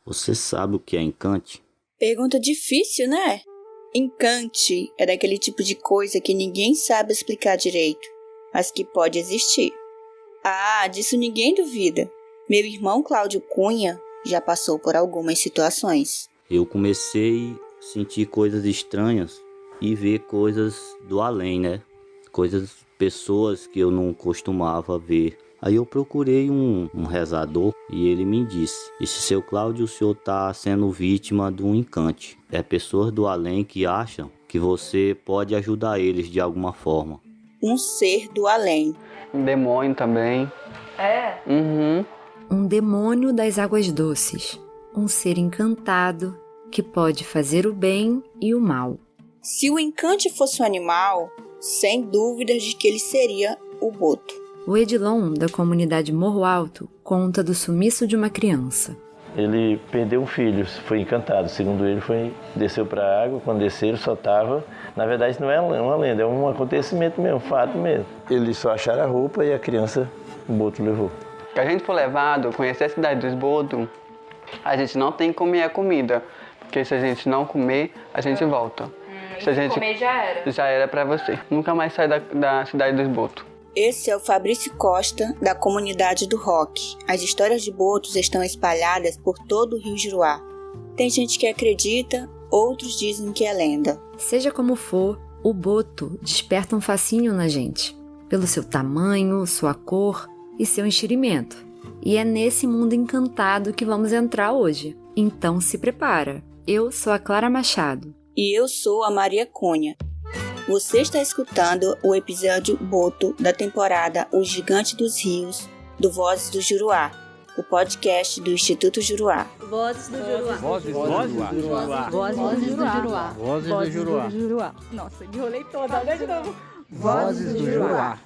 Você sabe o que é encante? Pergunta difícil, né? Encante é daquele tipo de coisa que ninguém sabe explicar direito, mas que pode existir. Ah, disso ninguém duvida. Meu irmão Cláudio Cunha já passou por algumas situações. Eu comecei a sentir coisas estranhas e ver coisas do além, né? Pessoas que eu não costumava ver. Aí eu procurei um rezador e ele me disse: "Esse seu Cláudio, o senhor está sendo vítima de um encante. É pessoas do além que acham que você pode ajudar eles de alguma forma." Um ser do além. Um demônio também. É? Uhum. Um demônio das águas doces. Um ser encantado que pode fazer o bem e o mal. Se o encante fosse um animal, sem dúvidas de que ele seria o boto. O Edilon, da comunidade Morro Alto, conta do sumiço de uma criança. Ele perdeu um filho, foi encantado. Segundo ele, desceu para a água. Quando desceram, só estava... Na verdade, não é uma lenda, é um acontecimento mesmo, um fato mesmo. Eles só acharam a roupa e a criança, o boto levou. Se a gente for levado, conhecer a cidade do esgoto, a gente não tem que comer a comida. Porque se a gente não comer, a gente volta. Se a gente comer, já era. Já era pra você. Nunca mais sai da cidade do esgoto. Esse é o Fabrício Costa, da comunidade do Rock. As histórias de botos estão espalhadas por todo o Rio Juruá. Tem gente que acredita, outros dizem que é lenda. Seja como for, o boto desperta um fascínio na gente, pelo seu tamanho, sua cor e seu enxerimento. E é nesse mundo encantado que vamos entrar hoje. Então se prepara. Eu sou a Clara Machado. E eu sou a Maria Cunha. Você está escutando o episódio Boto da temporada O Gigante dos Rios, do Vozes do Juruá, o podcast do Instituto Juruá. Vozes do Juruá. Vozes do Juruá. Vozes do Juruá. Vozes do Juruá. Nossa, enrolei toda, olha de novo. Vozes do Juruá.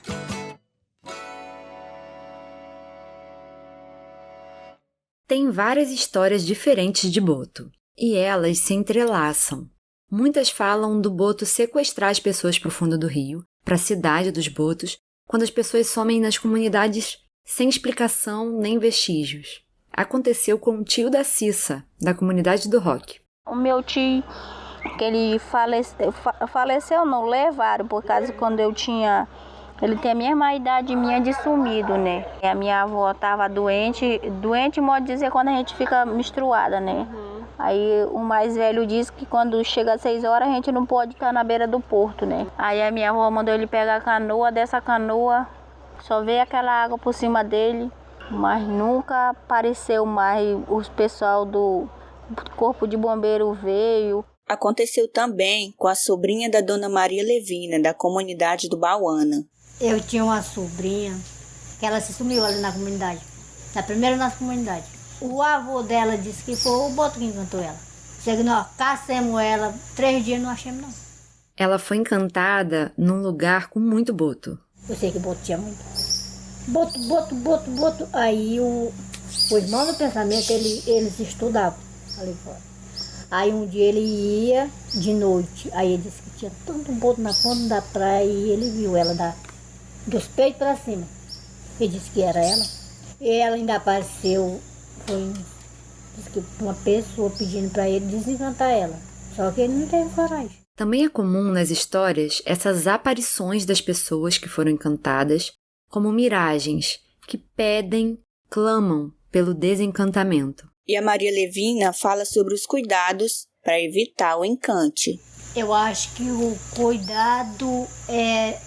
Tem várias histórias diferentes de boto, e elas se entrelaçam. Muitas falam do boto sequestrar as pessoas para o fundo do rio, para a cidade dos botos, quando as pessoas somem nas comunidades sem explicação nem vestígios. Aconteceu com o tio da Cissa, da comunidade do Rock. O meu tio, que ele faleceu, não levaram, por causa que quando eu tinha... Ele tem a mesma idade minha de sumido, né? E a minha avó estava doente, modo de dizer, quando a gente fica menstruada, né? Aí o mais velho disse que quando chega às 6 horas a gente não pode estar na beira do porto, né? Aí a minha avó mandou ele pegar a canoa, dessa canoa só veio aquela água por cima dele, mas nunca apareceu mais. Os pessoal do corpo de bombeiro veio. Aconteceu também com a sobrinha da dona Maria Levina, da comunidade do Bauana. Eu tinha uma sobrinha que ela se sumiu ali na comunidade, na primeira nossa comunidade. O avô dela disse que foi o boto que encantou ela. Chega, nós caçamos ela, 3 dias não achamos não. Ela foi encantada num lugar com muito boto. Eu sei que boto tinha muito. Boto. Aí o irmão do pensamento, eles estudavam ali fora. Aí um dia ele ia de noite, aí ele disse que tinha tanto boto na ponta da praia e ele viu ela dos peitos para cima. Ele disse que era ela. E ela ainda apareceu. Diz que uma pessoa pedindo para ele desencantar ela. Só que ele não teve coragem. Também é comum nas histórias essas aparições das pessoas que foram encantadas como miragens, que pedem, clamam pelo desencantamento. E a Maria Levina fala sobre os cuidados para evitar o encante. Eu acho que o cuidado é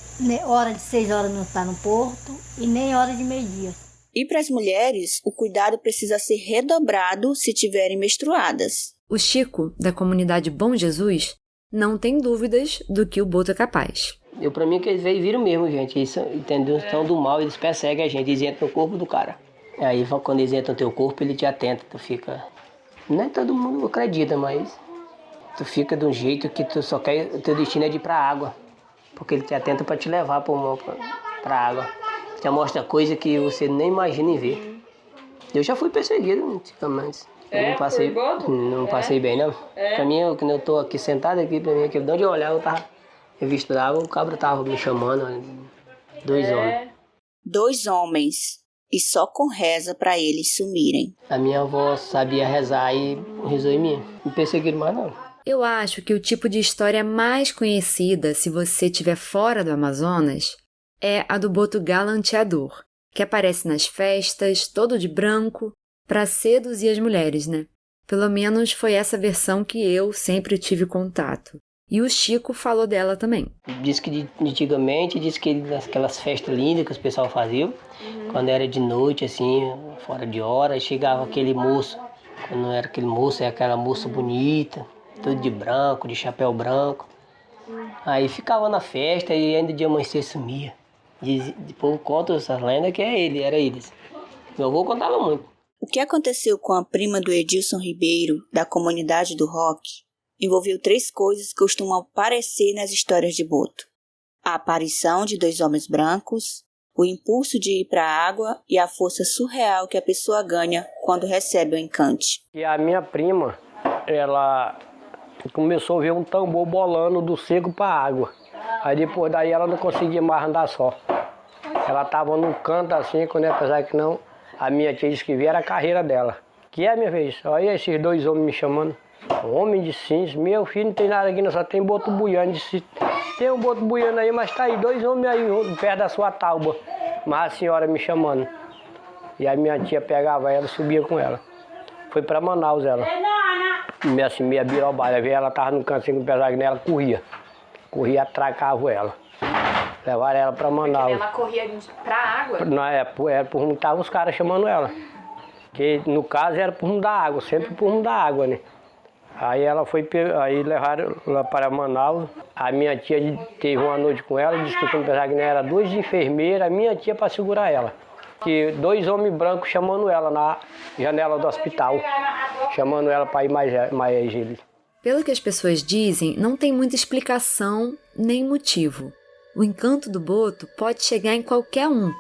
hora de 6 horas não estar no porto e nem hora de meio-dia. E para as mulheres, o cuidado precisa ser redobrado se tiverem menstruadas. O Chico, da comunidade Bom Jesus, não tem dúvidas do que o boto é capaz. Pra mim, que eles viram mesmo, gente. Eles entendeu? São do mal, eles perseguem a gente, eles entram no corpo do cara. Aí, quando eles entram no teu corpo, ele te atenta, tu fica... Não é todo mundo acredita, mas... Tu fica de um jeito que tu só quer... O teu destino é de ir pra água. Porque ele te atenta pra te levar pra água. Já mostra coisa que você nem imagina em ver. Eu já fui perseguido antigamente. Eu não passei bem, não. Pra mim, quando eu tô aqui sentado aqui, pra mim, aqui, de onde eu olhar, eu tava revistado, o cabra tava me chamando. 2 homens. 2 homens. e só com reza para eles sumirem. A minha avó sabia rezar e rezou em mim. Não perseguiram mais não. Eu acho que o tipo de história mais conhecida, se você estiver fora do Amazonas, é a do boto galanteador, que aparece nas festas, todo de branco, para seduzir as mulheres, né? Pelo menos foi essa versão que eu sempre tive contato. E o Chico falou dela também. Diz que antigamente, naquelas festas lindas que os pessoal faziam, quando era de noite, assim, fora de hora, chegava aquele moço. Quando não era aquele moço, era aquela moça bonita, tudo de branco, de chapéu branco. Aí ficava na festa e ainda de amanhecer sumia. O povo conta essas lendas que era eles. Meu avô contava muito. O que aconteceu com a prima do Edilson Ribeiro, da comunidade do rock, envolveu 3 coisas que costumam aparecer nas histórias de boto: a aparição de 2 homens brancos, o impulso de ir para a água e a força surreal que a pessoa ganha quando recebe o encante. E a minha prima, ela começou a ver um tambor bolando do seco para a água. Aí depois daí ela não conseguia mais andar só. Ela estava num canto assim, quando apesar que não, a minha tia disse que via era a carreira dela. Que é, minha vez? Olha esses 2 homens me chamando. Um homem de cinza, meu filho, não tem nada aqui, não, só tem boto buiando. Disse, tem um boto buiando aí, mas tá aí 2 homens aí perto da sua tauba. Mas a senhora me chamando. E a minha tia pegava ela e subia com ela. Foi para Manaus ela. Meia birobada, ela tava no canto assim, apesar que ela corria, atracava ela. Levaram ela para Manaus. Ela corria pra água? Não, era por rumo, tava os caras chamando ela. Que no caso era por rumo da água, sempre por rumo da água, né? Aí ela foi, aí levaram lá para Manaus. A minha tia teve uma noite com ela, disse que apesar que não era 2 enfermeiras, a minha tia para segurar ela. Que 2 homens brancos chamando ela na janela do hospital, chamando ela para ir mais ele. Pelo que as pessoas dizem, não tem muita explicação nem motivo. O encanto do boto pode chegar em qualquer um.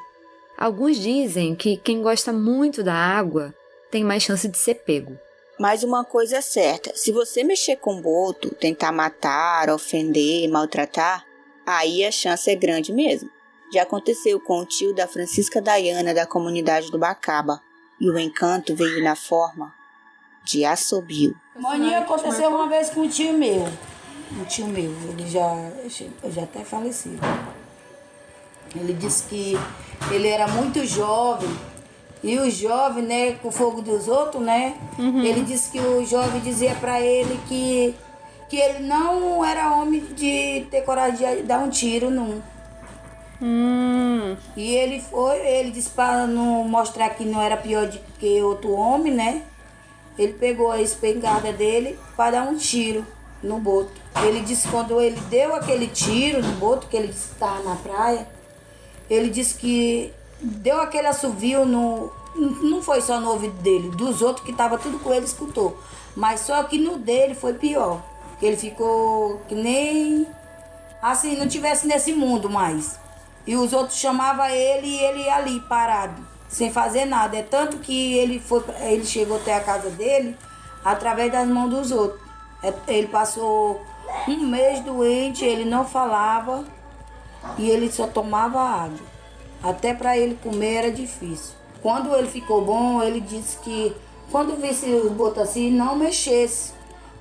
Alguns dizem que quem gosta muito da água tem mais chance de ser pego. Mas uma coisa é certa, se você mexer com boto, tentar matar, ofender, maltratar, aí a chance é grande mesmo. Já aconteceu com o tio da Francisca Dayana da comunidade do Bacaba, e o encanto veio na forma de assobio. Mania aconteceu uma vez com um tio meu, ele já até falecido. Ele disse que ele era muito jovem, e o jovem, né, com o fogo dos outros, né, ele disse que o jovem dizia pra ele que ele não era homem de ter coragem de dar um tiro num. E ele disse para não mostrar que não era pior do que outro homem, né, ele pegou a espingarda dele para dar um tiro no boto. Ele disse que quando ele deu aquele tiro no boto, que ele disse que estava na praia, ele disse que deu aquele assovio não foi só no ouvido dele, dos outros que estavam tudo com ele escutou. Mas só que no dele foi pior. Que ele ficou que nem assim, não tivesse nesse mundo mais. E os outros chamavam ele e ele ia ali parado, sem fazer nada. É tanto que ele chegou até a casa dele através das mãos dos outros. Ele passou 1 mês doente, ele não falava e ele só tomava água. Até para ele comer era difícil. Quando ele ficou bom, ele disse que quando visse os botos assim, não mexesse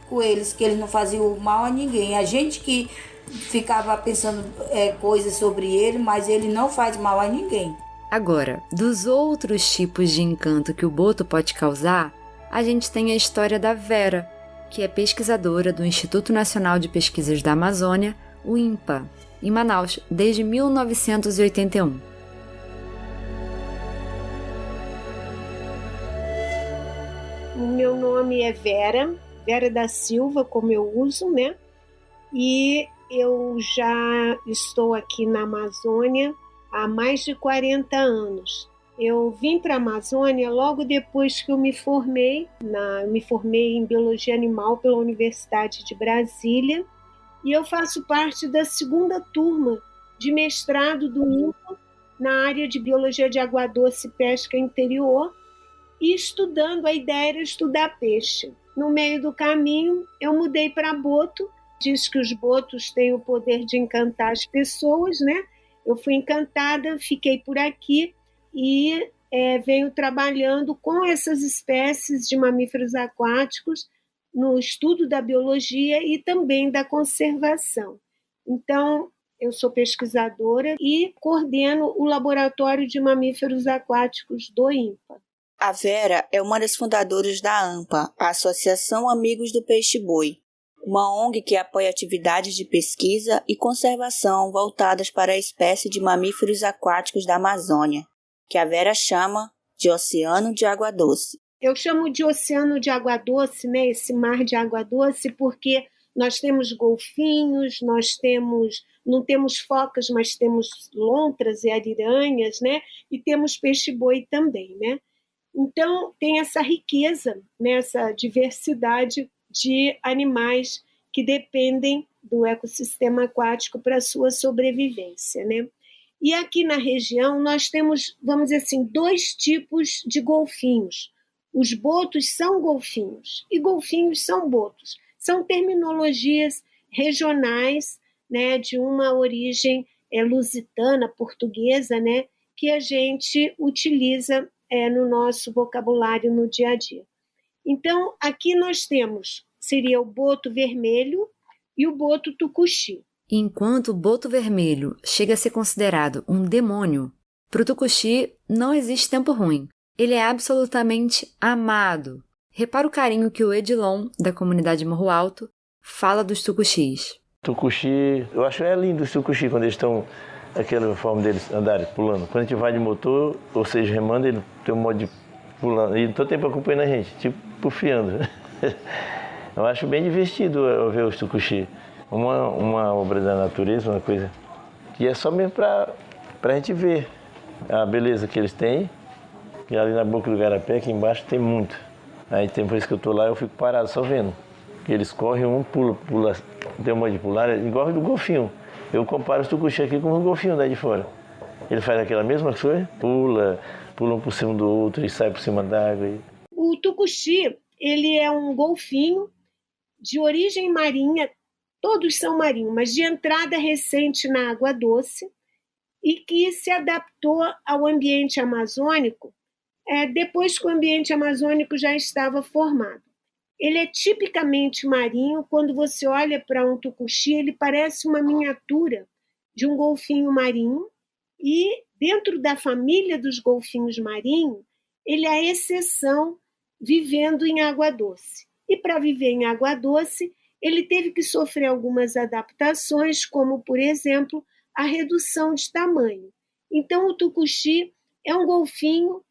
com eles, que eles não faziam mal a ninguém. A gente que ficava pensando coisas sobre ele, mas ele não faz mal a ninguém. Agora, dos outros tipos de encanto que o boto pode causar, a gente tem a história da Vera, que é pesquisadora do Instituto Nacional de Pesquisas da Amazônia, o INPA, em Manaus, desde 1981. Meu nome é Vera da Silva, como eu uso, né? E eu já estou aqui na Amazônia há mais de 40 anos. Eu vim para a Amazônia logo depois que eu me formei. Me formei em Biologia Animal pela Universidade de Brasília. E eu faço parte da 2ª turma de mestrado do INPA na área de Biologia de Água Doce e Pesca Interior. E estudando, a ideia era estudar peixe. No meio do caminho, eu mudei para boto. Diz que os botos têm o poder de encantar as pessoas, né? Eu fui encantada, fiquei por aqui e venho trabalhando com essas espécies de mamíferos aquáticos no estudo da biologia e também da conservação. Então, eu sou pesquisadora e coordeno o Laboratório de Mamíferos Aquáticos do INPA. A Vera é uma das fundadoras da AMPA, a Associação Amigos do Peixe-Boi, uma ONG que apoia atividades de pesquisa e conservação voltadas para a espécie de mamíferos aquáticos da Amazônia, que a Vera chama de Oceano de Água Doce. Eu chamo de Oceano de Água Doce, né, esse mar de água doce, porque nós temos golfinhos, não temos focas, mas temos lontras e ariranhas, né, e temos peixe-boi também, né. Então, tem essa riqueza, né, essa diversidade de animais que dependem do ecossistema aquático para a sua sobrevivência, né? E aqui na região nós temos, vamos dizer assim, 2 tipos de golfinhos. Os botos são golfinhos e golfinhos são botos. São terminologias regionais, né, de uma origem lusitana, portuguesa, né, que a gente utiliza no nosso vocabulário no dia a dia. Então, aqui nós temos, seria o boto vermelho e o boto tucuxi. Enquanto o boto vermelho chega a ser considerado um demônio, para o tucuxi não existe tempo ruim. Ele é absolutamente amado. Repara o carinho que o Edilon, da comunidade Morro Alto, fala dos tucuxis. Tucuxi, eu acho lindo os tucuxi quando eles estão, aquela forma deles andarem, pulando. Quando a gente vai de motor, ou seja, remando, ele tem um modo de pulando. E todo tempo acompanhando a gente, tipo pufiando. Eu acho bem divertido ver os tucuxi. Uma obra da natureza, uma coisa que é só mesmo para a gente ver a beleza que eles têm. E ali na boca do garapé, aqui embaixo, tem muito. Aí tem por isso que eu estou lá, eu fico parado só vendo. Eles correm, um pula, tem um modo de pular, igual do golfinho. Eu comparo os tucuxi aqui com o golfinho daí de fora. Ele faz aquela mesma coisa, pula um por cima do outro e sai por cima d'água. O tucuxi, ele é um golfinho de origem marinha, todos são marinhos, mas de entrada recente na água doce e que se adaptou ao ambiente amazônico depois que o ambiente amazônico já estava formado. Ele é tipicamente marinho. Quando você olha para um tucuxi, ele parece uma miniatura de um golfinho marinho e dentro da família dos golfinhos marinhos, ele é a exceção vivendo em água doce. E para viver em água doce, ele teve que sofrer algumas adaptações, como, por exemplo, a redução de tamanho. Então, o tucuxi é um golfinho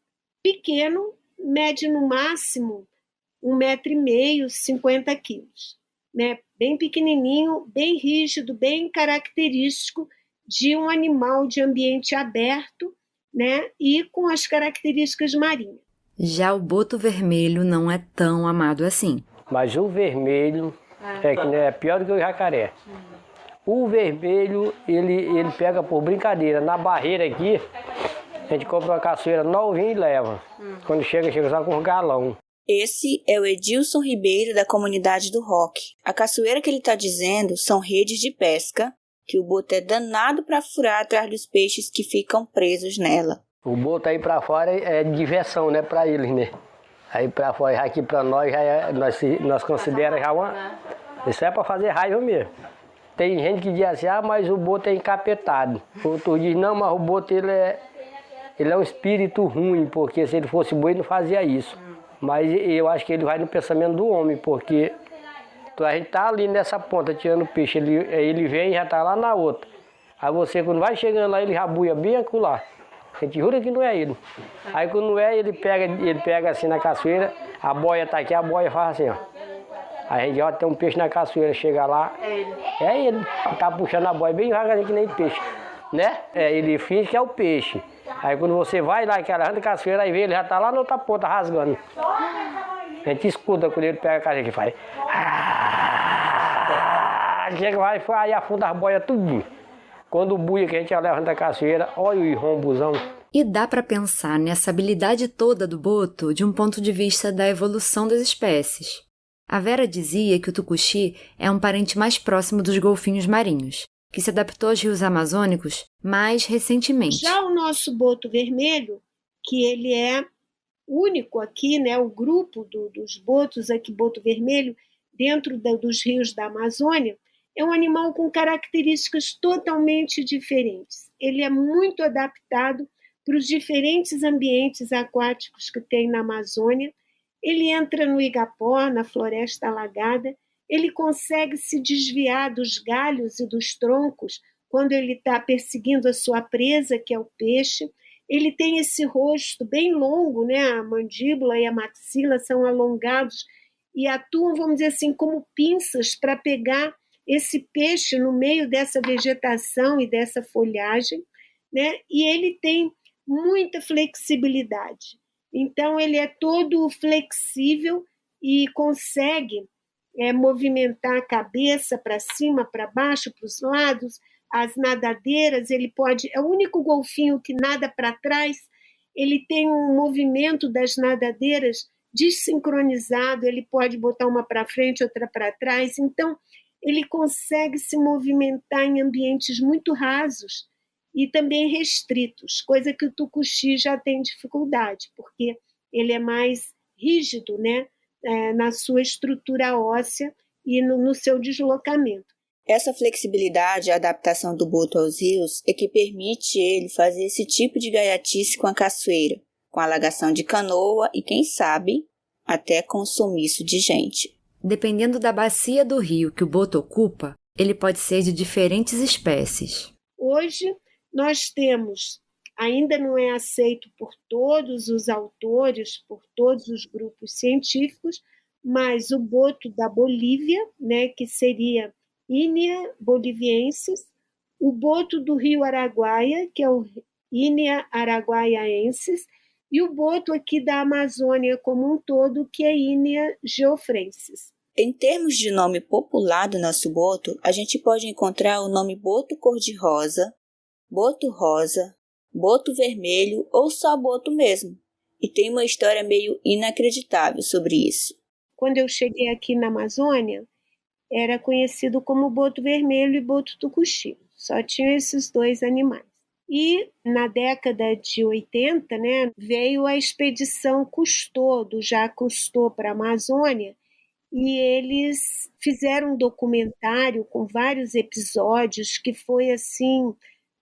pequeno, mede no máximo 1,5 m, 50 quilos, né? Bem pequenininho, bem rígido, bem característico de um animal de ambiente aberto, né? E com as características marinhas. Já o boto vermelho não é tão amado assim. Mas o vermelho é pior do que o jacaré. O vermelho, ele pega por brincadeira. Na barreira aqui, a gente compra uma caçoeira novinha e leva. Quando chega só com um galão. Esse é o Edilson Ribeiro, da comunidade do Roque. A caçoeira que ele está dizendo são redes de pesca, que o boto é danado para furar atrás dos peixes que ficam presos nela. O boto aí para fora é diversão, né, para eles, né? Aí para fora, aqui para nós, nós consideramos já uma... Isso é para fazer raiva mesmo. Tem gente que diz assim, mas o boto é encapetado. Outro diz, não, mas o boto ele é um espírito ruim, porque se ele fosse bom ele não fazia isso. Mas eu acho que ele vai no pensamento do homem, porque a gente tá ali nessa ponta tirando peixe, ele vem e já tá lá na outra. Aí você, quando vai chegando lá, ele rabuia bem acolá. A gente jura que não é ele. Aí quando não é, ele pega assim na caçoeira, a boia tá aqui, a boia faz assim, ó. Aí a gente ó, tem um peixe na caçoeira, chega lá, é ele, tá puxando a boia bem devagarzinho que nem peixe, né? Ele finge que é o peixe. Aí quando você vai lá, que ela anda a caçoeira, aí vê, ele já tá lá na outra ponta rasgando. A gente escuta quando ele pega a caçoeira que faz. Chega lá e afunda as boias tudinho. Quando buia que a gente levanta a caçoeira, olha o rombuzão. E dá para pensar nessa habilidade toda do boto de um ponto de vista da evolução das espécies. A Vera dizia que o tucuxi é um parente mais próximo dos golfinhos marinhos, que se adaptou aos rios amazônicos mais recentemente. Já o nosso boto vermelho, que ele é único aqui, né? O grupo dos botos aqui, boto vermelho, dentro dos rios da Amazônia, é um animal com características totalmente diferentes. Ele é muito adaptado para os diferentes ambientes aquáticos que tem na Amazônia. Ele entra no igapó, na floresta alagada, ele consegue se desviar dos galhos e dos troncos quando ele está perseguindo a sua presa, que é o peixe. Ele tem esse rosto bem longo, né? A mandíbula e a maxila são alongados e atuam, vamos dizer assim, como pinças para pegar esse peixe no meio dessa vegetação e dessa folhagem, né? E ele tem muita flexibilidade. Então, ele é todo flexível e consegue movimentar a cabeça para cima, para baixo, para os lados. As nadadeiras, ele pode... É o único golfinho que nada para trás. Ele tem um movimento das nadadeiras desincronizado, ele pode botar uma para frente, outra para trás. Então, ele consegue se movimentar em ambientes muito rasos e também restritos, coisa que o tucuxi já tem dificuldade, porque ele é mais rígido, né, na sua estrutura óssea e no seu deslocamento. Essa flexibilidade e adaptação do boto aos rios é que permite ele fazer esse tipo de gaiatice com a caçoeira, com alagação de canoa e, quem sabe, até com sumiço de gente. Dependendo da bacia do rio que o boto ocupa, ele pode ser de diferentes espécies. Hoje, nós temos, ainda não é aceito por todos os autores, por todos os grupos científicos, mas o boto da Bolívia, né, que seria Inia boliviensis, o boto do rio Araguaia, que é o Inia araguaiaensis, e o boto aqui da Amazônia como um todo, que é Inia geofrensis. Em termos de nome popular do nosso boto, a gente pode encontrar o nome boto cor-de-rosa, boto rosa, boto vermelho ou só boto mesmo. E tem uma história meio inacreditável sobre isso. Quando eu cheguei aqui na Amazônia, era conhecido como boto vermelho e boto tucuxi. Só tinha esses dois animais. E na década de 80, né, veio a expedição Cousteau, do Jacques Cousteau, para a Amazônia, e eles fizeram um documentário com vários episódios que foi assim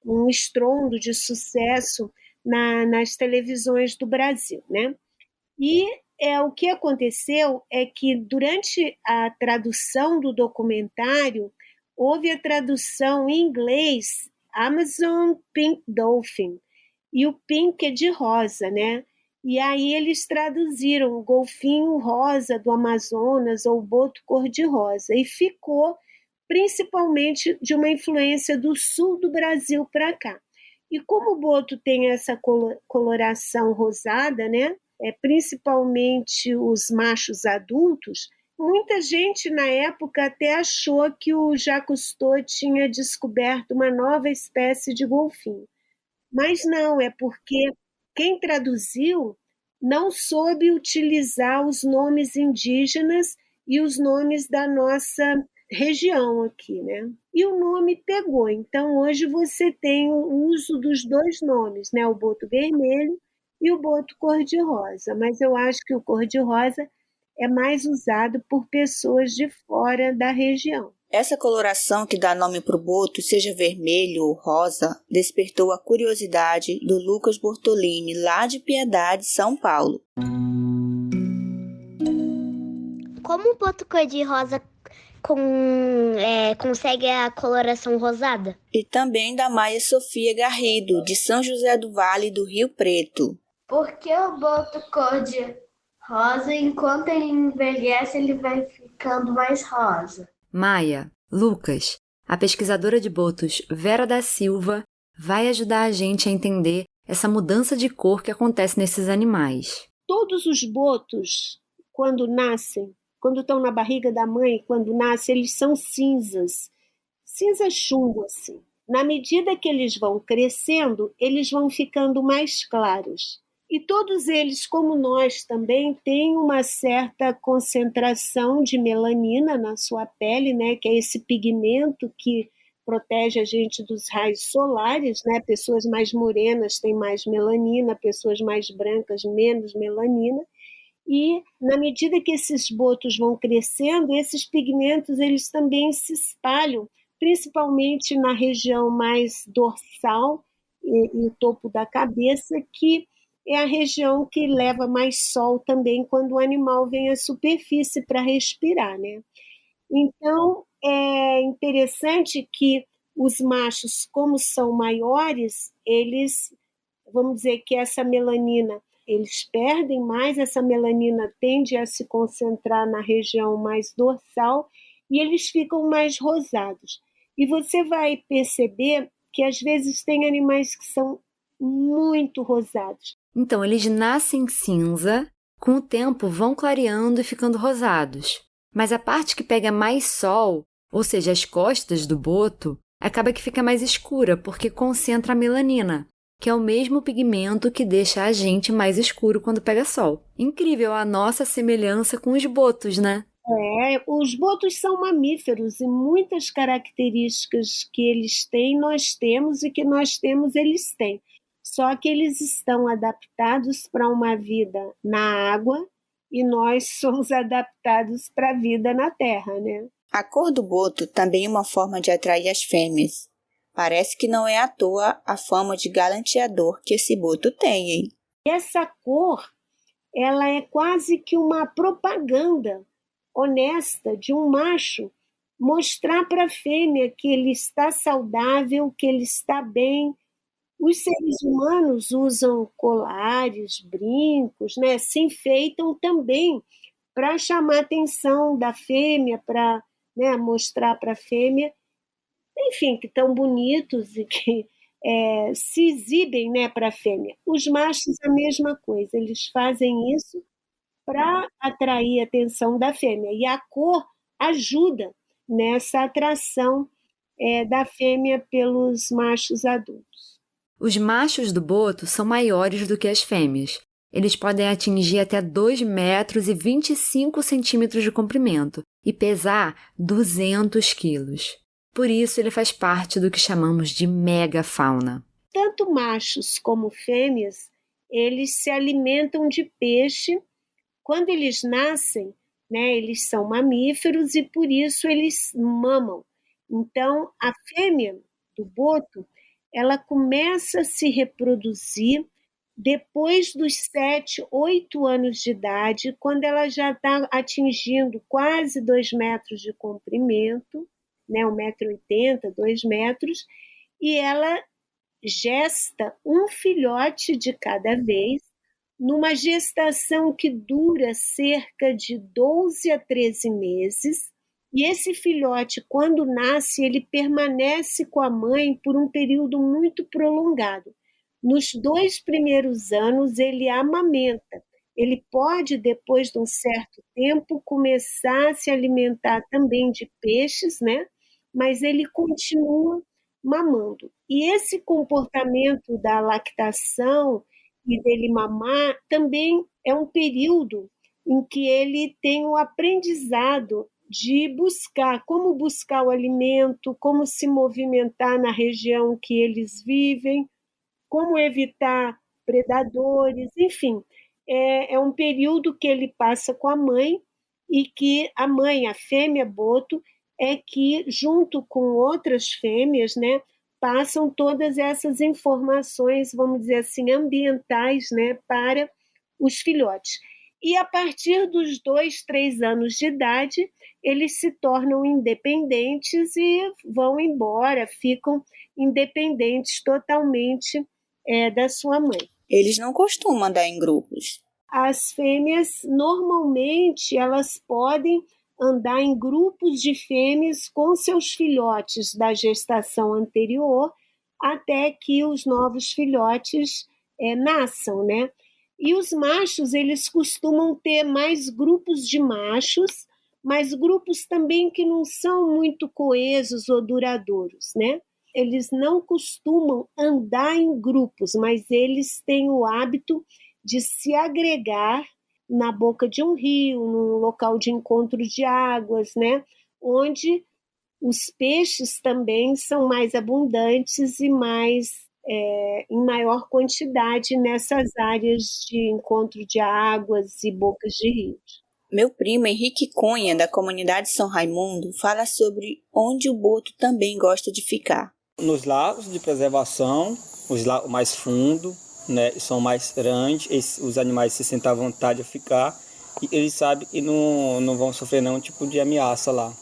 um estrondo de sucesso nas televisões do Brasil, né? E o que aconteceu é que durante a tradução do documentário houve a tradução em inglês Amazon Pink Dolphin, e o pink é de rosa, né? E aí eles traduziram o golfinho rosa do Amazonas ou boto cor-de-rosa, e ficou principalmente de uma influência do sul do Brasil para cá. E como o boto tem essa coloração rosada, né? Principalmente os machos adultos, muita gente na época até achou que o Jacques Cousteau tinha descoberto uma nova espécie de golfinho. Mas não, é porque quem traduziu não soube utilizar os nomes indígenas e os nomes da nossa região aqui, né? E o nome pegou. Então, hoje você tem o uso dos dois nomes, né? O boto vermelho e o boto cor-de-rosa. Mas eu acho que o cor-de-rosa é mais usado por pessoas de fora da região. Essa coloração que dá nome para o boto, seja vermelho ou rosa, despertou a curiosidade do Lucas Bortolini, lá de Piedade, São Paulo. Como o boto cor-de-rosa consegue a coloração rosada? E também da Maia Sofia Garrido, de São José do Vale do Rio Preto. Porque o boto cor-de-rosa, enquanto ele envelhece, ele vai ficando mais rosa. Maia, Lucas, a pesquisadora de botos Vera da Silva, vai ajudar a gente a entender essa mudança de cor que acontece nesses animais. Todos os botos, quando nascem, quando estão na barriga da mãe, quando nascem, eles são cinzas, cinza chumbo assim. Na medida que eles vão crescendo, eles vão ficando mais claros. E todos eles, como nós também, têm uma certa concentração de melanina na sua pele, né, que é esse pigmento que protege a gente dos raios solares, né? Pessoas mais morenas têm mais melanina, pessoas mais brancas menos melanina. E na medida que esses botos vão crescendo, esses pigmentos eles também se espalham, principalmente na região mais dorsal e o topo da cabeça, que é a região que leva mais sol também quando o animal vem à superfície para respirar, né? Então, é interessante que os machos, como são maiores, eles, vamos dizer que essa melanina, eles perdem mais, essa melanina tende a se concentrar na região mais dorsal e eles ficam mais rosados. E você vai perceber que às vezes tem animais que são muito rosados. Então, eles nascem cinza, com o tempo vão clareando e ficando rosados. Mas a parte que pega mais sol, ou seja, as costas do boto, acaba que fica mais escura, porque concentra a melanina, que é o mesmo pigmento que deixa a gente mais escuro quando pega sol. Incrível a nossa semelhança com os botos, né? Os botos são mamíferos e muitas características que eles têm, nós temos, e que nós temos, eles têm. Só que eles estão adaptados para uma vida na água e nós somos adaptados para a vida na terra, né? A cor do boto também é uma forma de atrair as fêmeas. Parece que não é à toa a fama de galanteador que esse boto tem, hein? Essa cor, ela é quase que uma propaganda honesta de um macho mostrar para a fêmea que ele está saudável, que ele está bem. Os seres humanos usam colares, brincos, né? Se enfeitam também para chamar a atenção da fêmea, para, né, mostrar para a fêmea, enfim, que estão bonitos e que se exibem, né, para a fêmea. Os machos, a mesma coisa, eles fazem isso para atrair a atenção da fêmea. E a cor ajuda nessa atração da fêmea pelos machos adultos. Os machos do boto são maiores do que as fêmeas. Eles podem atingir até 2 metros e 25 centímetros de comprimento e pesar 200 quilos. Por isso, ele faz parte do que chamamos de megafauna. Tanto machos como fêmeas, eles se alimentam de peixe. Quando eles nascem, né, eles são mamíferos e por isso eles mamam. Então, a fêmea do boto, ela começa a se reproduzir depois dos 7, 8 anos de idade, quando ela já está atingindo quase 2 metros de comprimento, né, 1,80 m, 2 metros, e ela gesta um filhote de cada vez, numa gestação que dura cerca de 12 a 13 meses, e esse filhote, quando nasce, ele permanece com a mãe por um período muito prolongado. Nos 2 primeiros anos, ele amamenta. Ele pode, depois de um certo tempo, começar a se alimentar também de peixes, né? Mas ele continua mamando. E esse comportamento da lactação e dele mamar também é um período em que ele tem o aprendizado de buscar, como buscar o alimento, como se movimentar na região que eles vivem, como evitar predadores, enfim. É um período que ele passa com a mãe e que a mãe, a fêmea boto, é que, junto com outras fêmeas, né, passam todas essas informações, vamos dizer assim, ambientais, né, para os filhotes. E a partir dos 2, 3 anos de idade, eles se tornam independentes e vão embora, ficam independentes totalmente da sua mãe. Eles não costumam andar em grupos. As fêmeas, normalmente, elas podem andar em grupos de fêmeas com seus filhotes da gestação anterior até que os novos filhotes nasçam, né? E os machos, eles costumam ter mais grupos de machos, mas grupos também que não são muito coesos ou duradouros, né? Eles não costumam andar em grupos, mas eles têm o hábito de se agregar na boca de um rio, num local de encontro de águas, né? Onde Os peixes também são mais abundantes e em maior quantidade nessas áreas de encontro de águas e bocas de rios. Meu primo Henrique Cunha, da comunidade São Raimundo, fala sobre onde o boto também gosta de ficar. Nos lagos de preservação, os lagos mais fundos, né, são mais grandes, os animais se sentem à vontade de ficar e eles sabem que não vão sofrer nenhum tipo de ameaça lá.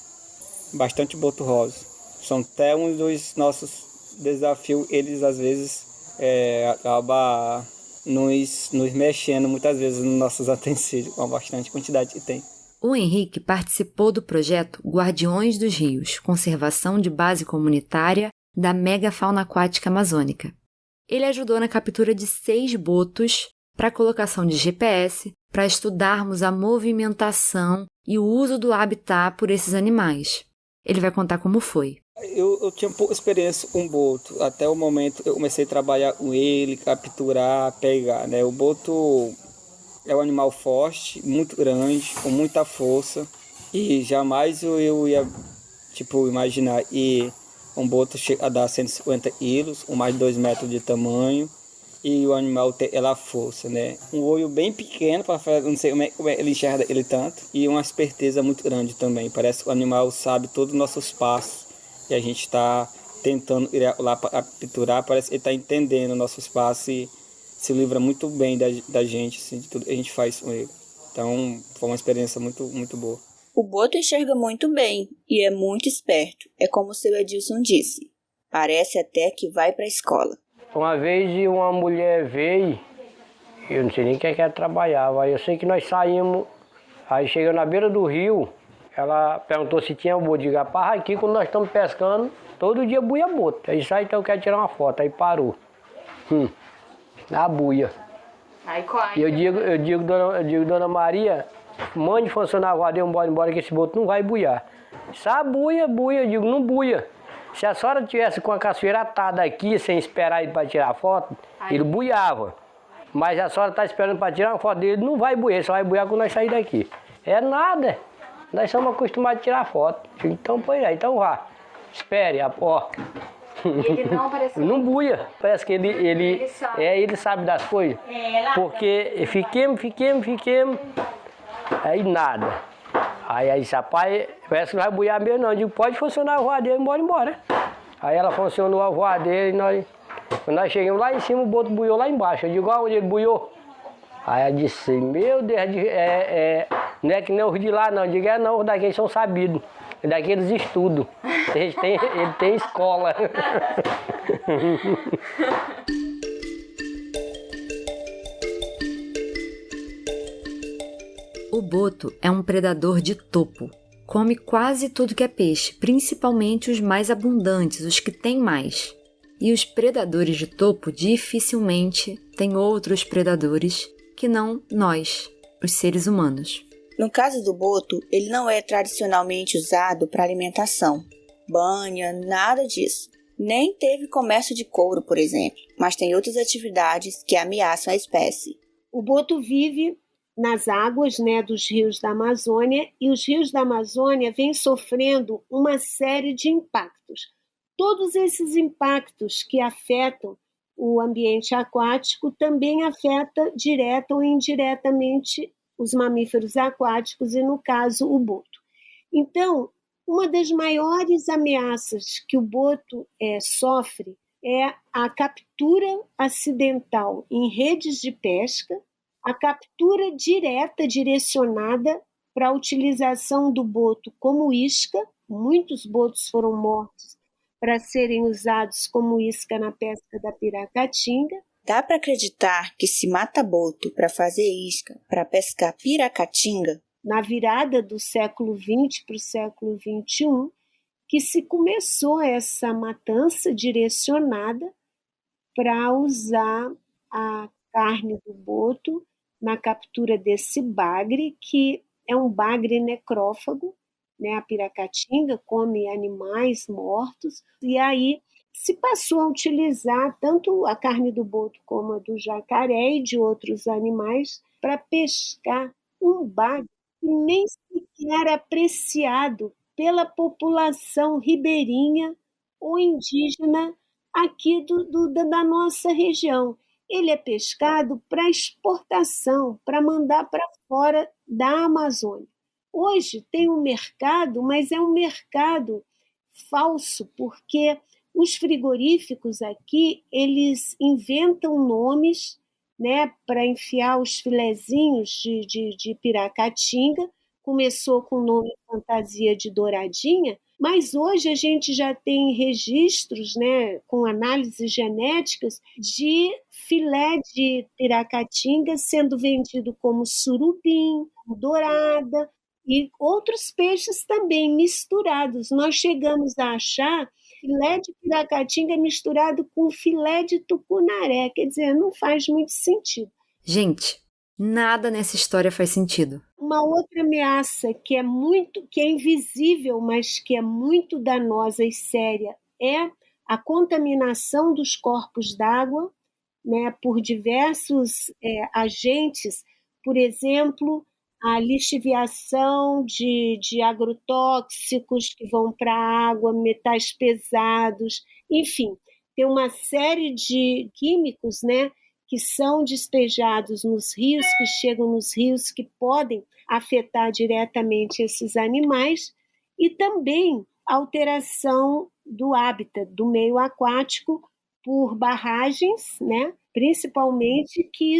Bastante boto rosa. São até um dos nossos desafios, eles às vezes acabam nos mexendo muitas vezes nos nossos utensílios, com a bastante quantidade que tem. O Henrique participou do projeto Guardiões dos Rios, conservação de base comunitária da megafauna aquática amazônica. Ele ajudou na captura de 6 botos para colocação de GPS, para estudarmos a movimentação e o uso do habitat por esses animais. Ele vai contar como foi. Eu tinha pouca experiência com boto. Até o momento eu comecei a trabalhar com ele, capturar, pegar, né? O boto é um animal forte, muito grande, com muita força. E jamais eu ia imaginar que um boto chega a dar 150 quilos, com mais de 2 metros de tamanho. E o animal tem ela força, né? Um olho bem pequeno, não sei como ele enxerga ele tanto. E uma esperteza muito grande também. Parece que o animal sabe todos os nossos passos. E a gente está tentando ir lá para capturar. Parece que ele está entendendo os nossos passos e se livra muito bem da gente, assim, de tudo que a gente faz com ele. Então, foi uma experiência muito, muito boa. O boto enxerga muito bem e é muito esperto. É como o seu Edilson disse. Parece até que vai para a escola. Uma vez uma mulher veio, eu não sei nem quem é que ela trabalhava, aí eu sei que nós saímos, aí chegou na beira do rio, ela perguntou se tinha boto. Digo, rapaz, aqui quando nós estamos pescando, todo dia buia boto. Aí sai, então eu quero tirar uma foto, aí parou. Na buia. E eu digo, dona Maria, mande funcionar a guarda, embora que esse boto não vai buiar. Sabe, buia, eu digo, não buia. Se a senhora tivesse com a caçoeira atada aqui, sem esperar ele para tirar a foto, ele buiava. Mas a senhora está esperando para tirar uma foto dele, não vai buiar, só vai buiar quando nós sair daqui. É nada, nós somos acostumados a tirar foto. Então, pois é, então vá, espere, ó. E ele não apareceu? Não buia, parece que ele sabe das coisas. Porque fiquemos, aí nada. Aí disse, rapaz, parece que não vai buiar mesmo não. Eu digo, pode funcionar a voadeira, embora. Aí ela funcionou a voadeira e quando nós chegamos lá em cima, o boto buiou lá embaixo. Eu digo, onde ele buiou? Aí ela disse, meu Deus, não é que nem os de lá não. Eu digo, não, os daqui são sabidos. Daqui eles estudam. Ele tem escola. O boto é um predador de topo. Come quase tudo que é peixe, principalmente os mais abundantes, os que têm mais. E os predadores de topo dificilmente têm outros predadores que não nós, os seres humanos. No caso do boto, ele não é tradicionalmente usado para alimentação, banha, nada disso. Nem teve comércio de couro, por exemplo, mas tem outras atividades que ameaçam a espécie. O boto vive nas águas, né, dos rios da Amazônia, e os rios da Amazônia vêm sofrendo uma série de impactos. Todos esses impactos que afetam o ambiente aquático também afetam direta ou indiretamente os mamíferos aquáticos e, no caso, o boto. Então, uma das maiores ameaças que o boto sofre é a captura acidental em redes de pesca, a captura direta, direcionada para a utilização do boto como isca. Muitos botos foram mortos para serem usados como isca na pesca da piracatinga. Dá para acreditar que se mata boto para fazer isca, para pescar piracatinga? Na virada do século XX para o século XXI, que se começou essa matança direcionada para usar a carne do boto na captura desse bagre, que é um bagre necrófago, né? A piracatinga come animais mortos, e aí se passou a utilizar tanto a carne do boto como a do jacaré e de outros animais para pescar um bagre que nem sequer era apreciado pela população ribeirinha ou indígena aqui da nossa região. Ele é pescado para exportação, para mandar para fora da Amazônia. Hoje tem um mercado, mas é um mercado falso, porque os frigoríficos aqui, eles inventam nomes, né, para enfiar os filezinhos de piracatinga. Começou com o nome fantasia de douradinha, mas hoje a gente já tem registros, né, com análises genéticas de filé de piracatinga sendo vendido como surubim, dourada e outros peixes também misturados. Nós chegamos a achar filé de piracatinga misturado com filé de tucunaré, quer dizer, não faz muito sentido. Gente, nada nessa história faz sentido. Uma outra ameaça que é invisível, mas que é muito danosa e séria, é a contaminação dos corpos d'água, né, por diversos agentes, por exemplo, a lixiviação de agrotóxicos que vão para a água, metais pesados, enfim, tem uma série de químicos, né, que são despejados nos rios, que chegam nos rios, que podem afetar diretamente esses animais, e também alteração do hábitat, do meio aquático, por barragens, né, principalmente, que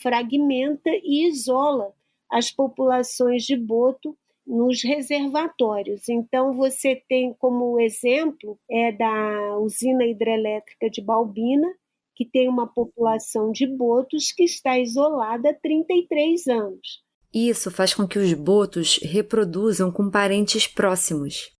fragmenta e isola as populações de boto nos reservatórios. Então, você tem como exemplo da usina hidrelétrica de Balbina, que tem uma população de botos que está isolada há 33 anos. Isso faz com que os botos reproduzam com parentes próximos.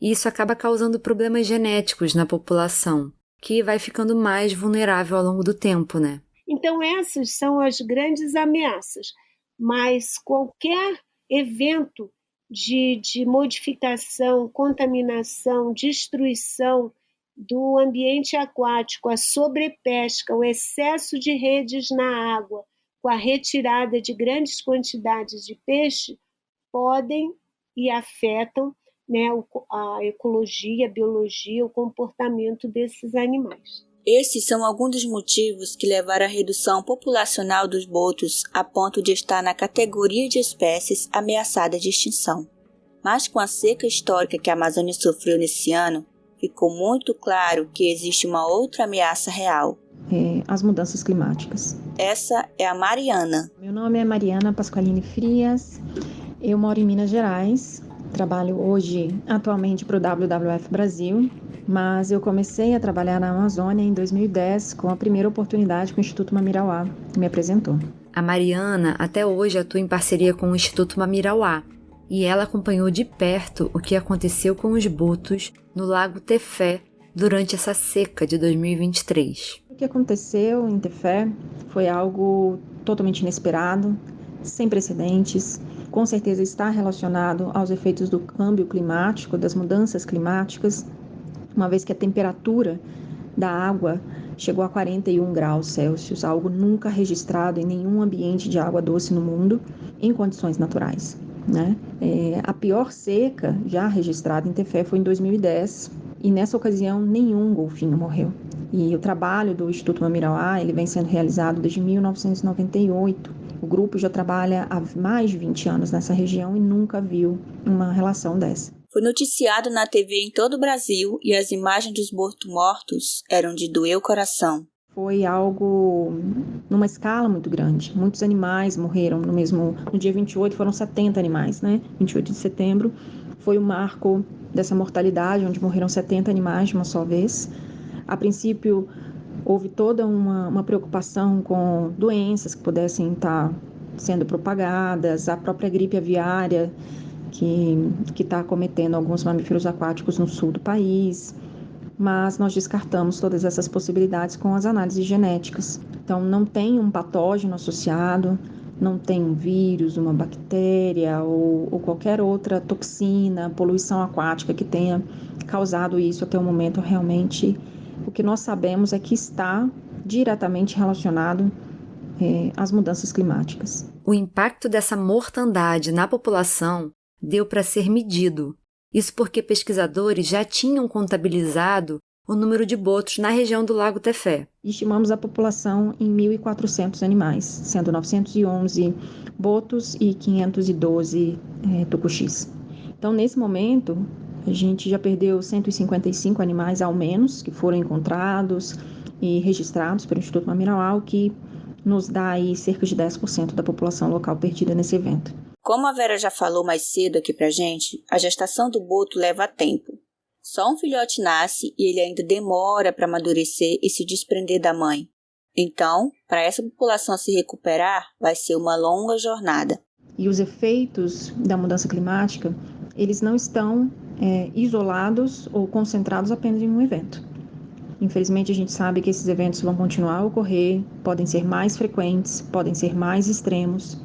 E isso acaba causando problemas genéticos na população, que vai ficando mais vulnerável ao longo do tempo, né? Então, essas são as grandes ameaças. Mas qualquer evento de modificação, contaminação, destruição do ambiente aquático, a sobrepesca, o excesso de redes na água, com a retirada de grandes quantidades de peixe, podem e afetam, né, a ecologia, a biologia, o comportamento desses animais. Esses são alguns dos motivos que levaram à redução populacional dos botos a ponto de estar na categoria de espécies ameaçadas de extinção. Mas com a seca histórica que a Amazônia sofreu nesse ano, ficou muito claro que existe uma outra ameaça real. As mudanças climáticas. Essa é a Mariana. Meu nome é Mariana Pasqualini Frias, eu moro em Minas Gerais, trabalho atualmente para o WWF Brasil, mas eu comecei a trabalhar na Amazônia em 2010 com a primeira oportunidade que o Instituto Mamirauá me apresentou. A Mariana até hoje atua em parceria com o Instituto Mamirauá e ela acompanhou de perto o que aconteceu com os botos no Lago Tefé durante essa seca de 2023. O que aconteceu em Tefé foi algo totalmente inesperado, sem precedentes, com certeza está relacionado aos efeitos do câmbio climático, das mudanças climáticas, uma vez que a temperatura da água chegou a 41 graus Celsius, algo nunca registrado em nenhum ambiente de água doce no mundo, em condições naturais, né? A pior seca já registrada em Tefé foi em 2010, e nessa ocasião nenhum golfinho morreu. E o trabalho do Instituto Mamirauá, ele vem sendo realizado desde 1998. O grupo já trabalha há mais de 20 anos nessa região e nunca viu uma relação dessa. Foi noticiado na TV em todo o Brasil e as imagens dos botos mortos eram de doer o coração. Foi algo numa escala muito grande. Muitos animais morreram no dia 28, foram 70 animais, né? 28 de setembro foi o marco dessa mortalidade, onde morreram 70 animais de uma só vez. A princípio, houve toda uma preocupação com doenças que pudessem estar sendo propagadas, a própria gripe aviária, que está acometendo alguns mamíferos aquáticos no sul do país, mas nós descartamos todas essas possibilidades com as análises genéticas. Então, não tem um patógeno associado, não tem um vírus, uma bactéria ou qualquer outra toxina, poluição aquática que tenha causado isso até o momento. Realmente, o que nós sabemos é que está diretamente relacionado às mudanças climáticas. O impacto dessa mortandade na população deu para ser medido. Isso porque pesquisadores já tinham contabilizado o número de botos na região do Lago Tefé. Estimamos a população em 1.400 animais, sendo 911 botos e 512 tucuxis. Então, nesse momento, a gente já perdeu 155 animais ao menos que foram encontrados e registrados pelo Instituto Mamirauá, o que nos dá aí cerca de 10% da população local perdida nesse evento. Como a Vera já falou mais cedo aqui pra gente, a gestação do boto leva tempo. Só um filhote nasce e ele ainda demora para amadurecer e se desprender da mãe. Então, para essa população se recuperar, vai ser uma longa jornada. E os efeitos da mudança climática, eles não estão isolados ou concentrados apenas em um evento. Infelizmente, a gente sabe que esses eventos vão continuar a ocorrer, podem ser mais frequentes, podem ser mais extremos,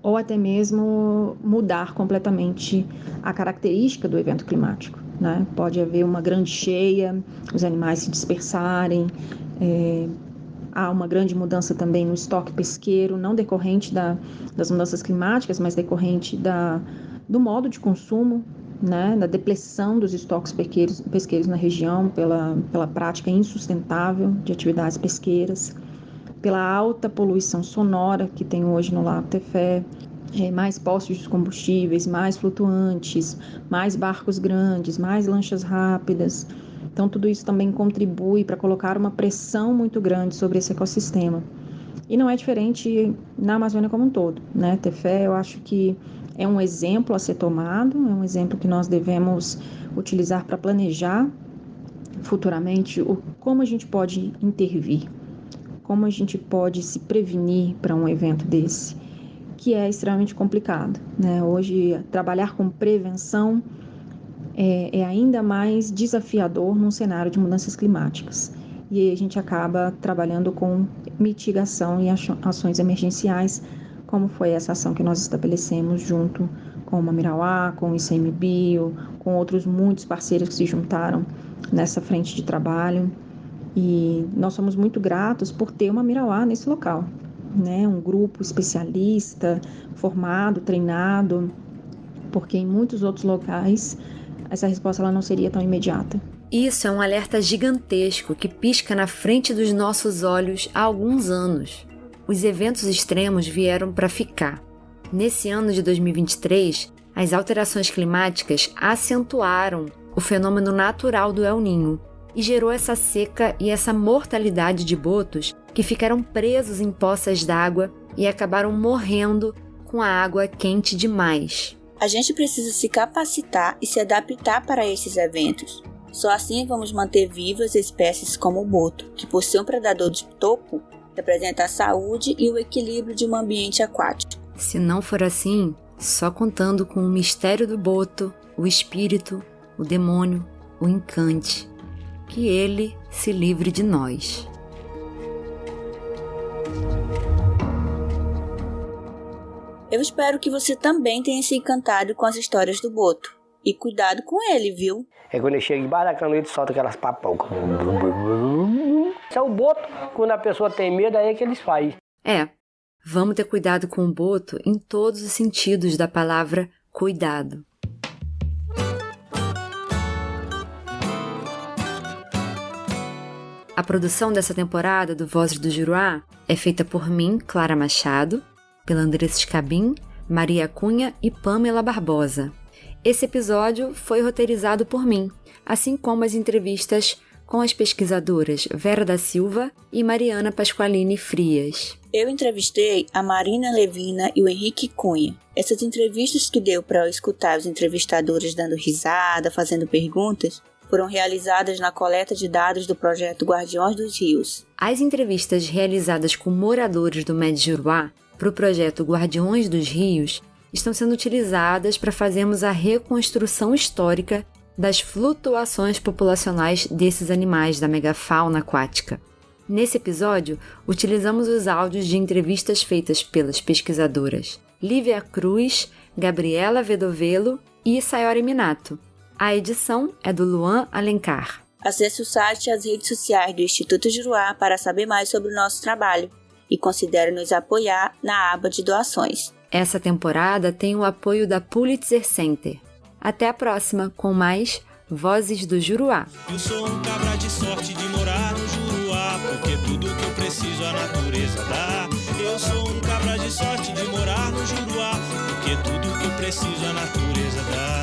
ou até mesmo mudar completamente a característica do evento climático, né? Pode haver uma grande cheia, os animais se dispersarem, há uma grande mudança também no estoque pesqueiro, não decorrente das mudanças climáticas, mas decorrente do modo de consumo, né? Da depleção dos estoques pesqueiros na região pela prática insustentável de atividades pesqueiras, pela alta poluição sonora que tem hoje no Lago Tefé, mais postos de combustíveis, mais flutuantes, mais barcos grandes, mais lanchas rápidas. Então, tudo isso também contribui para colocar uma pressão muito grande sobre esse ecossistema. E não é diferente na Amazônia como um todo, né? Tefé, eu acho que é um exemplo a ser tomado, é um exemplo que nós devemos utilizar para planejar futuramente como a gente pode intervir, como a gente pode se prevenir para um evento desse, que é extremamente complicado, né? Hoje, trabalhar com prevenção é ainda mais desafiador num cenário de mudanças climáticas. E aí a gente acaba trabalhando com mitigação e ações emergenciais, como foi essa ação que nós estabelecemos junto com o Mamirauá, com o ICMBio, com outros muitos parceiros que se juntaram nessa frente de trabalho. E nós somos muito gratos por ter o Mamirauá nesse local, né? Um grupo especialista, formado, treinado, porque em muitos outros locais essa resposta ela não seria tão imediata. Isso é um alerta gigantesco que pisca na frente dos nossos olhos há alguns anos. Os eventos extremos vieram para ficar. Nesse ano de 2023, as alterações climáticas acentuaram o fenômeno natural do El Niño e gerou essa seca e essa mortalidade de botos que ficaram presos em poças d'água e acabaram morrendo com a água quente demais. A gente precisa se capacitar e se adaptar para esses eventos. Só assim vamos manter vivas espécies como o boto, que por ser um predador de topo, representa a saúde e o equilíbrio de um ambiente aquático. Se não for assim, só contando com o mistério do boto, o espírito, o demônio, o encante, que ele se livre de nós. Eu espero que você também tenha se encantado com as histórias do boto. E cuidado com ele, viu? É quando ele chega embaixo da canoa, ele solta aquelas papocas. Isso é o boto. Quando a pessoa tem medo, aí é que eles fazem. Vamos ter cuidado com o boto em todos os sentidos da palavra cuidado. A produção dessa temporada do Vozes do Juruá é feita por mim, Clara Machado, pela Andressa Scabin, Maria Cunha e Pamela Barbosa. Esse episódio foi roteirizado por mim, assim como as entrevistas com as pesquisadoras Vera da Silva e Mariana Pasqualini Frias. Eu entrevistei a Marina Levina e o Henrique Cunha. Essas entrevistas que deu para eu escutar os entrevistadores dando risada, fazendo perguntas, foram realizadas na coleta de dados do projeto Guardiões dos Rios. As entrevistas realizadas com moradores do Médio Juruá para o projeto Guardiões dos Rios estão sendo utilizadas para fazermos a reconstrução histórica das flutuações populacionais desses animais da megafauna aquática. Nesse episódio, utilizamos os áudios de entrevistas feitas pelas pesquisadoras Lívia Cruz, Gabriela Vedovelo e Sayori Minato. A edição é do Luan Alencar. Acesse o site e as redes sociais do Instituto Juruá para saber mais sobre o nosso trabalho e considere nos apoiar na aba de doações. Essa temporada tem o apoio da Pulitzer Center. Até a próxima com mais Vozes do Juruá. Eu sou um cabra de sorte de morar no Juruá, porque tudo que eu preciso a natureza dá. Eu sou um cabra de sorte de morar no Juruá, porque tudo que eu preciso a natureza dá.